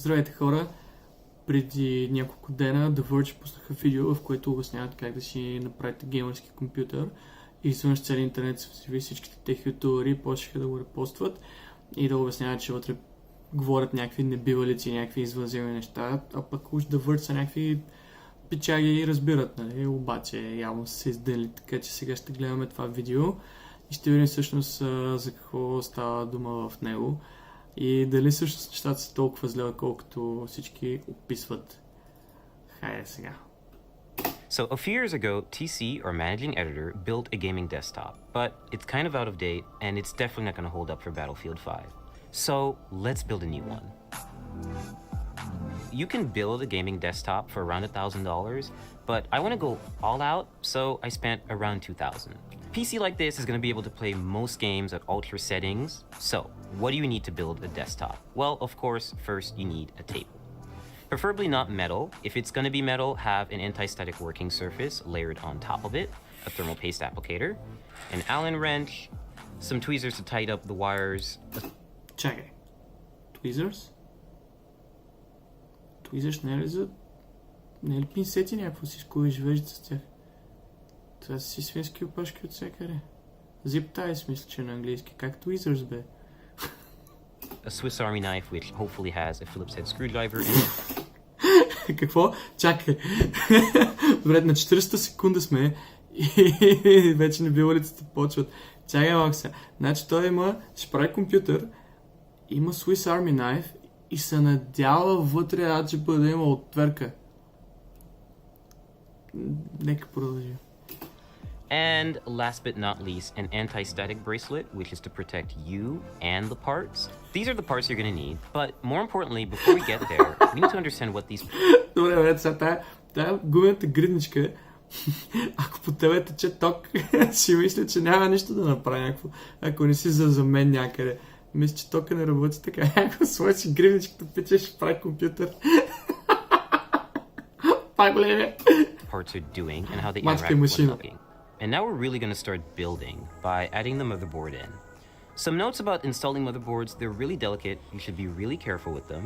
Здравейте хора! Преди няколко дена The Verge пуснаха видео, в което обясняват как да си направите геймърски компютър и извънж цели интернет се всичките тех ютубъри почнаха да го репостват и да обясняват, че вътре говорят някакви небивалици, някакви извънземни неща, а пък уж The Verge са някакви пичаги и разбират, нали? Обаче явно са се издали, така че сега ще гледаме това видео и ще видим всъщност за какво става дума в него. И дали всъщност нещата са толкова зле, колкото всички описват. Хайде сега. So a few years ago, TC, our managing editor, built a gaming desktop, but it's kind of out of date and it's definitely not going to hold up for Battlefield 5. So let's build a new one. You can build a gaming desktop for around $1,000, but I want to go all out, so I spent around $2,000. PC like this is going to be able to play most games at ultra settings. So what do you need to build a desktop? Well, of course, first you need a table. Preferably not metal. If it's going to be metal, have an anti-static working surface layered on top of it, a thermal paste applicator, an Allen wrench, some tweezers to tighten up the wires. Чакай. Tweezers? Tweezers не е ли за... Не е ли пинсети някакво си извеждат с тях? Това са си свински опашки от всякъде. Zip ties, мисля, че на английски. Как tweezers, бе? A Swiss Army knife, which hopefully has a Phillips head screwdriver in it. Какво? Чакай. Добре, на 40-та секунда сме и вече небивалиците почват. Чакай малко сега. Значи той ще прави компютър, има Swiss Army knife и се надява вътре RGB да има отверка. Нека продължи. And last but not least, an anti-static bracelet, which is to protect you and the parts. These are the parts you're going to need, but more importantly, before we get there, we need to understand what these... Добре, сега тая гумената гридничка, ако по тебе тече ток, си мисля, че няма нищо да направи някакво, ако не си за мен някъде. Мисля, че тока не работи така. Ако сложи гридничката, пече, ще прави компютър. Пак големе. Parts are doing and how they interact with one another. And now we're really going to start building by adding the motherboard in. Some notes about installing motherboards: they're really delicate, you should be really careful with them.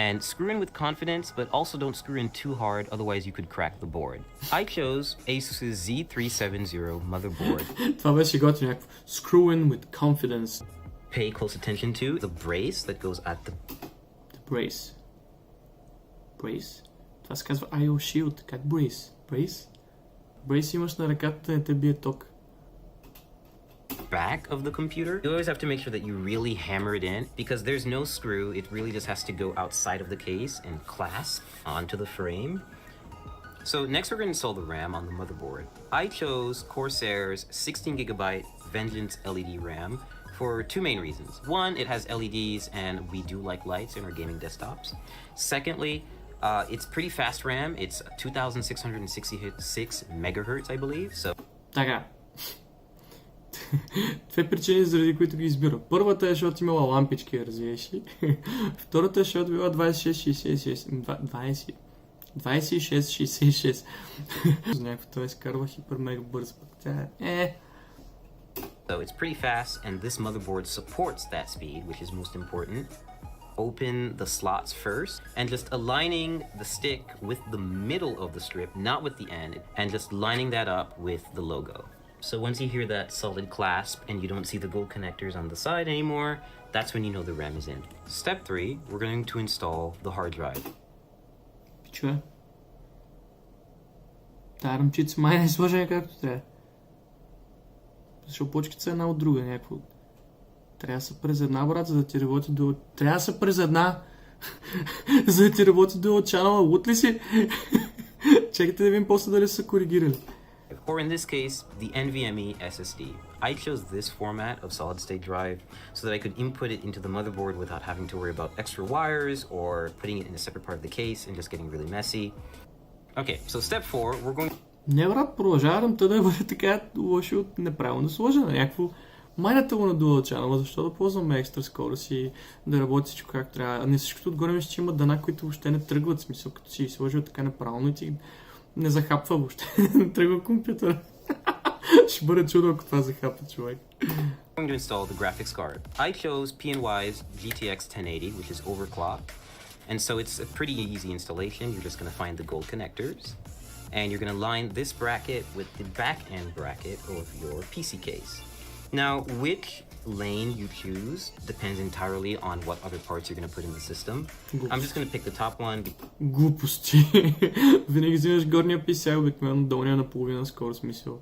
And screw in with confidence, but also don't screw in too hard, otherwise you could crack the board. I chose Asus's Z370 motherboard. Това беше готино някакво. Screw in with confidence. Pay close attention to the brace that goes at the... The brace. Brace? Това се казва IO Shield. Как brace? Brace? Brace имаш на ръката да не те бие ток. Back of the computer. You always have to make sure that you really hammer it in, because there's no screw. It really just has to go outside of the case and clasp onto the frame. So next we're going to install the RAM on the motherboard. I chose Corsair's 16GB Vengeance LED RAM for two main reasons. One, it has LEDs and we do like lights in our gaming desktops. Secondly, it's pretty fast RAM. It's 2666 megahertz, I believe. So Така. Две причини, заради които ги избира. Първата е, защото имала лампички, разбираш ли? Втората е, защото била 2666. 2666. Някакво той скарва хипер мега бърз. So it's pretty fast, and this motherboard supports that speed, which is most important. Open the slots first, and just aligning the stick with the middle of the strip, not with the end, and just lining that up with the logo. So once you hear that solid clasp and you don't see the gold connectors on the side anymore, that's when you know the RAM is in. Step 3, we're going to install the hard drive. Чуя? Тая ръмчица май не е сложена както трябва. Защото почките са една от друга някакво. Трябва да се през една, брат, за да ти работи до... Трябва да се през една, за да ти работи до чанала. Лут ли си? Чекайте да видим после дали са коригирали. Or in this case, the NVMe SSD. I chose this format of solid-state drive so that I could input it into the motherboard without having to worry about extra wires or putting it in a separate part of the case and just getting really messy. Okay, so step 4, we're going... Не, брат, продължавам да бъде така лошо неправилно сложена. Някакво майната го на Dual Channel, защо да ползваме екстра скорост и да работи всичко както трябва. А не всичкото отгоре мисля, че има дана, които въобще не тръгват, смисъл, като си сложил така неправилно и ти не захапва въобще. Не тръгва компютър. Ще бъде чудо, ако това захапва човек. I'm going to install the graphics card. I chose PNY's GTX 1080, which is overclocked. And so it's a pretty easy installation. You're just going to find the gold connectors, and you're going to line this bracket with the back end bracket of your PC case. Now, which lane you choose depends entirely on what other parts you're going to put in the system. I'm just going to pick the top one. Глупости. Винаги взимаш горния PCI, обикновено долния наполовина скоро смисъл.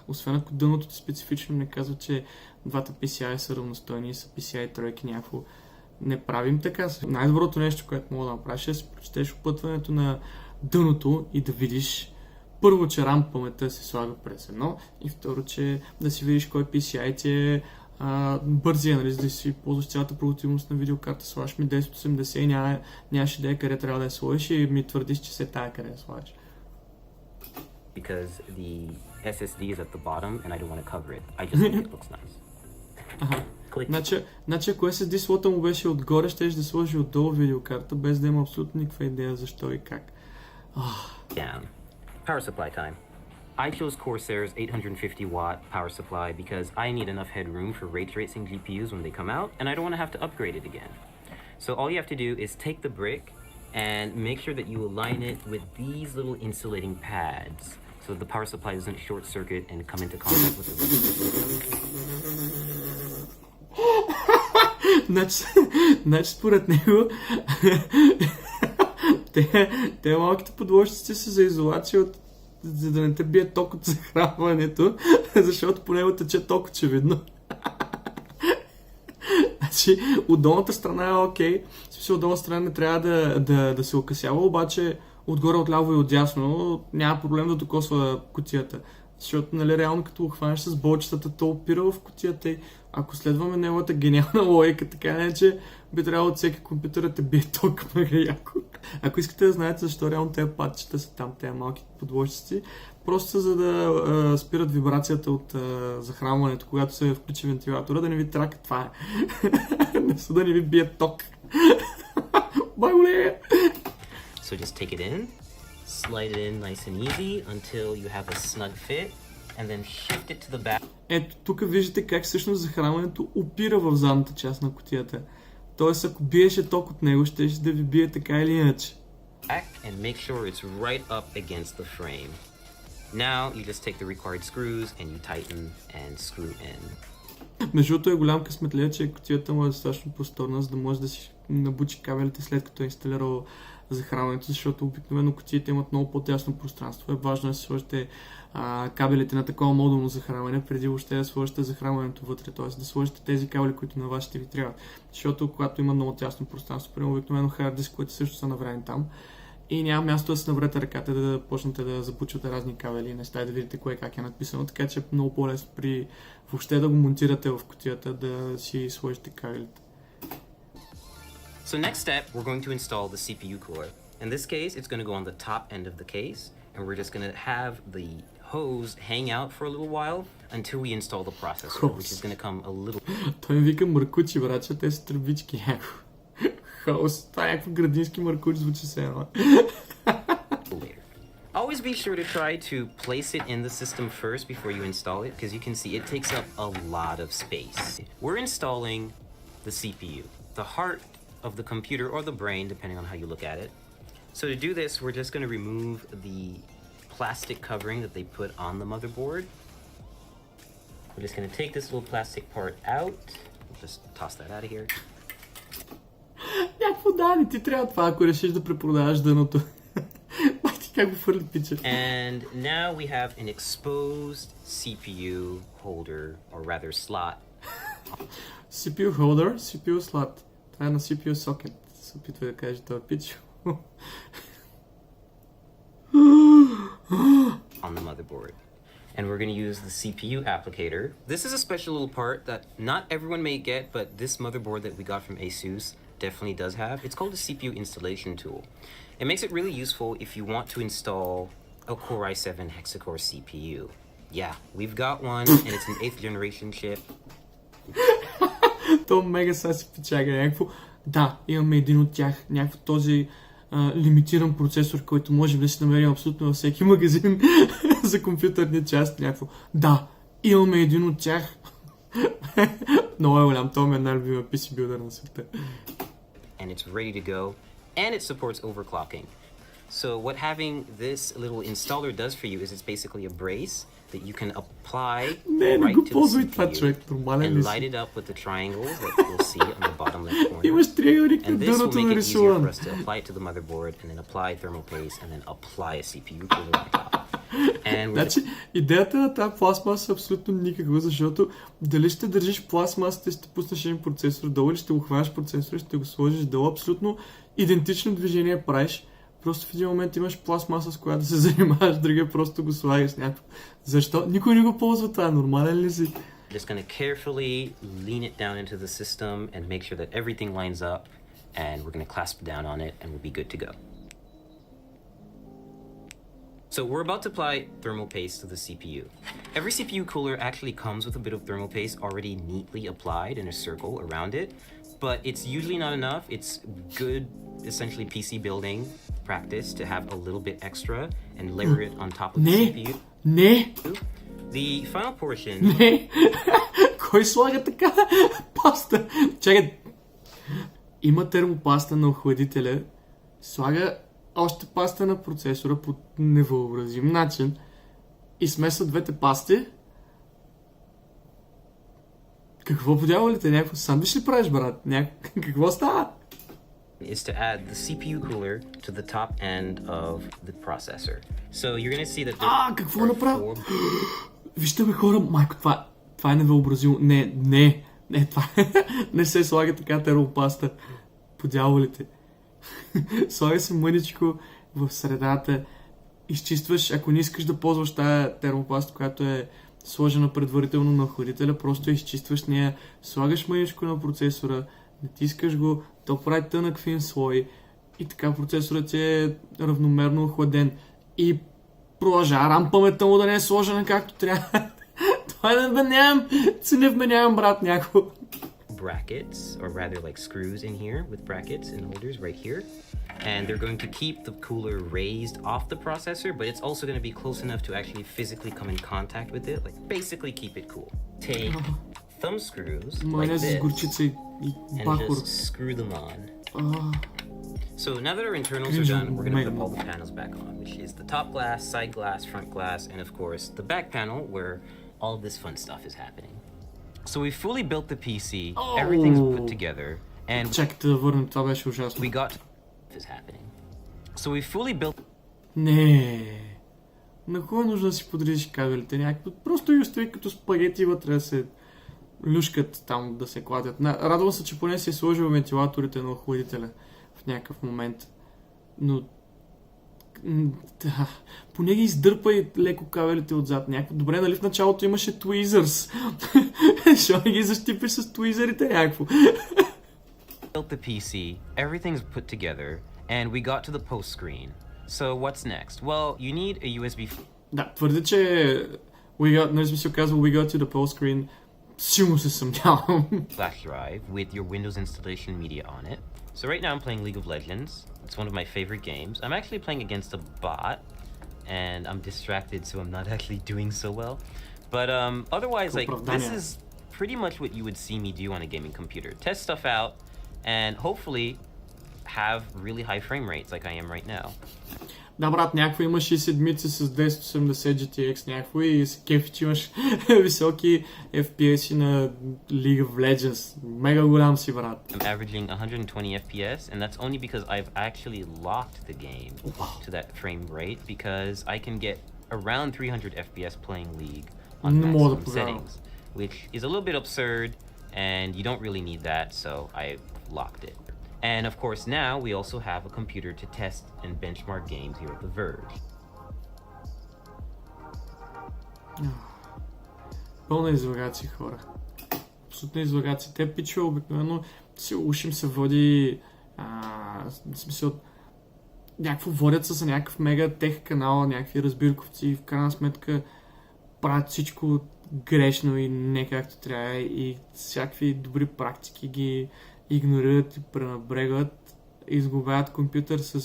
Освен ако дъното ти специфично не казва, че двата PCI са равностойни и са PCI тройки някакво. Не правим така. Най-доброто нещо, което мога да направиш е да си прочетеш опътването на дъното и да видиш първо, че RAM паметта се слага през едно и второ, че да си видиш кой PCI ти е бързия, нали, за да си ползваш цялата продуктивност на видеокарта. Слагаш ми 1080 и нямаш идея къде трябва да я сложиш и ми твърдиш, че се тая къде я слагаш. Because the SSD is at the bottom and I don't want to cover it. I just think it looks nice. Значи ако SSD слота му беше отгоре, щеш да сложи отдолу видеокарта, без да има абсолютно никаква идея защо и как. Damn. Power supply time. I chose Corsair's 850 watt power supply because I need enough headroom for ray tracing GPUs when they come out, and I don't want to have to upgrade it again. So all you have to do is take the brick and make sure that you align it with these little insulating pads so the power supply doesn't short circuit and come into contact with the Значи според него те малките подложници са за изолация, за да не те бие ток от захранването, защото по него тече ток очевидно. Значи, от долната страна е окей. В смисъл, от долната страна не трябва да се окъсява, обаче отгоре, отляво и отдясно няма проблем да докосва кутията. Защото, нали, реално като го хванеш с болчетата, то опира в кутията и ако следваме неговата гениална логика, така не че би трябвало от всеки компютър да те бие ток мега яко. Ако искате да знаете защо реално тези патчета са там, тези малки подложници, просто са за да спират вибрацията от захранването, когато се включи вентилатора, да не ви трака това е. Не са да не ви бие ток. Баголе! So just take it in, slide it in nice and easy until you have a snug fit, and then shift it to the back. Ето, тук виждате как всъщност захранването опира в задната част на кутията. Тоест, ако биеше ток от него, ще да ви бие така или иначе. And make sure it's right up against the frame. Now you just take the required screws and you tighten and screw in. Между другото е голям късметлия, че кутията му е достатъчно просторна, за да може да си набучи кабелите след като е инсталирал захранването, защото обикновено кутиите имат много по-тясно пространство. Е важно да си сложите кабелите на такова модулно захранване, преди въобще да сложите захранването вътре, т.е. да сложите тези кабели, които на вас ще ви трябват. Защото когато има много тясно пространство, примерно обикновено хард диск, които също са наврени там, и няма място да се наврете ръката да почнете да запучвате разни кабели и неща и да видите кое как е написано, така че е много по-лесно при въобще да го монтирате в кутията да си сложите кабелите. So next step, we're going to install the CPU core. In this case, it's going to go on the top end of the case, and we're just going to have the hose hang out for a little while until we install the processor, which is going to come a little... Той ми вика мъркучи, брача, те са тръбички някакво. Хаос, това е някакво градински мъркуч, звучи се едно. Always be sure to try to place it in the system first before you install it, because you can see it takes up a lot of space. We're installing the CPU, the heart of the computer or the brain, depending on how you look at it. So to do this, we're just going to remove the plastic covering that they put on the motherboard. We're just going to take this little plastic part out. Just toss that out of here. Някакво да, не ти трябва това, ако решиш да препродаваш дъното. Майти как го фърли пича. And now we have an exposed CPU holder, or rather slot. CPU holder, CPU slot. Това е на CPU socket. Се опитва да каже това пич. On the motherboard. And we're going to use the CPU applicator. This is a special little part that not everyone may get, but this motherboard that we got from ASUS definitely does have. It's called a CPU installation tool. It makes it really useful if you want to install a Core i7 hexa-core CPU. Yeah, we've got one, and it's an 8th generation chip. То мега са си печага някакво. Да, имаме един от тях, някакво този лимитиран процесор, който може да се намерим абсолютно във всеки магазин за компютърни части. Някакво. Да, имаме един от тях. Много е голям, това ми е най-любима PC билдър на света. and it's ready to go, and it supports overclocking. So what having this little installer does for you is it's basically a brace that you can apply Не right го to the ползвай това, човек. CPU Нормален and ли light си? it up with the triangles that you'll see on the bottom left corner. Имаш триъгълник на And this will дъното make it easier нарисуван. for us to apply it to the motherboard and then apply thermal paste and then apply a CPU cooler on top. And we're Значи, идеята на тази пластмаса е абсолютно никаква, защото дали ще държиш пластмасата и ще пуснеш един процесор долу или ще го хванеш процесор и ще го сложиш долу, абсолютно идентично движение правиш. Просто в един момент имаш пластмаса, с която да се занимаваш, другия просто го слагаш някакво. Защо? Никой не го ползва това, нормален ли си? just going to carefully lean it down into the system and make sure that everything lines up, and we're going to clasp down on it and we'll be good to go. So we're about to apply thermal paste to the CPU. Every CPU cooler actually comes with a bit of thermal paste already neatly applied in a circle around it, but it's usually not enough. It's good, essentially PC building practice to have a little bit extra and layer it on top of the Не, CPU. не, The final portion не. Кой слага така паста? Чакай. Има термопаста на охладителя, слага още паста на процесора по невъобразим начин и смесва двете пасти. Какво подявалите? Някакво сандвич ли правиш, брат? Какво става? is to add the CPU cooler to the top end of the processor. So you're going to see that there Какво are направи? four Вижте бе хора, майко, това е невъобразимо. Не, това не се слага така термопаста по дяволите. Слага се мъничко в средата, изчистваш, ако не искаш да ползваш тая термопаста, която е сложена предварително на охладителя, просто изчистваш нея, слагаш мъничко на процесора, натискаш го, то прави тънък фин слой и така процесорът е равномерно охладен и продължава рампамета му да не е сложена както трябва. Това е невменяем, брат, някакво. brackets, or rather like screws in here with brackets and holders right here. And they're going to keep the cooler raised off the processor, but it's also going to be close enough to actually physically come in contact with it, like basically keep it cool. Take thumb screws like Майонез с this горчица и and бахур. just screw them on. So now that our internals are done, we're going to put all the panels back on, which is the top glass, side glass, front glass, and of course the back panel where all of this fun stuff is happening. So we fully built the PC, everything's put together, and Чакайте да върнем, това беше ужасно. we got is happening. So we fully built Не. На кого е нужно да си подредиш кабелите? Някакво просто ги остави като спагети вътре да се люшкат там, да се кладят. Радвам се, че поне си е сложил вентилаторите на охладителя в някакъв момент. Но да, поне ги издърпай леко кабелите отзад. Добре, нали в началото имаше tweezers? Защо не ги защипиш с tweezerите някакво? the PC, everything's put together, and we got to the post screen. So what's next? Well, you need a USB Да, твърде, че нали сме си казал we got to the post screen. Силно се съмнявам. flash drive with your Windows installation media on it. So right now I'm playing League of Legends. It's one of my favorite games. I'm actually playing against a bot, and I'm distracted, so I'm not actually doing so well. But otherwise, like, this is pretty much what you would see me do on a gaming computer. Test stuff out, and hopefully have really high frame rates like I am right now. Да, брат, някакво имаш и седмици с 1080 GTX някакво и се кефи, че имаш високи FPS на League of Legends. Мега голям си, брат. I'm averaging 120 FPS, and that's only because I've actually locked the game to that frame rate, because I can get around 300 FPS playing League on maximum settings, which is a little bit absurd, and you don't really need that, so I've locked it. And of course now we also have a computer to test and benchmark games here at The Verge. Пълна излагация, хора. Абсолютно излагация. Те пичове обикновено ушим се води в смисъл някакво водят с някакъв мега тех канал, някакви разбирковци и в крайна сметка правят всичко грешно и не както трябва и всякакви добри практики ги игнорират и пренабрегват и изгубяват компютър с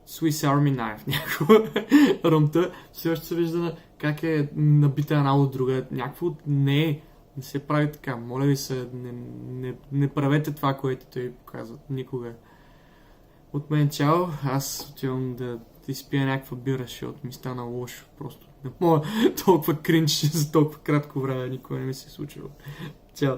Swiss Army Knife. Някакво ръмта все още се вижда как е набита една от друга. Някакво не е Не се прави така. Моля ви се, не правете това, което той показват. Никога. От мен чао. Аз отивам да изпия някаква бира, защото ми стана лошо. Просто не мога толкова кринч за толкова кратко време. Никога не ми се е случило. Чао.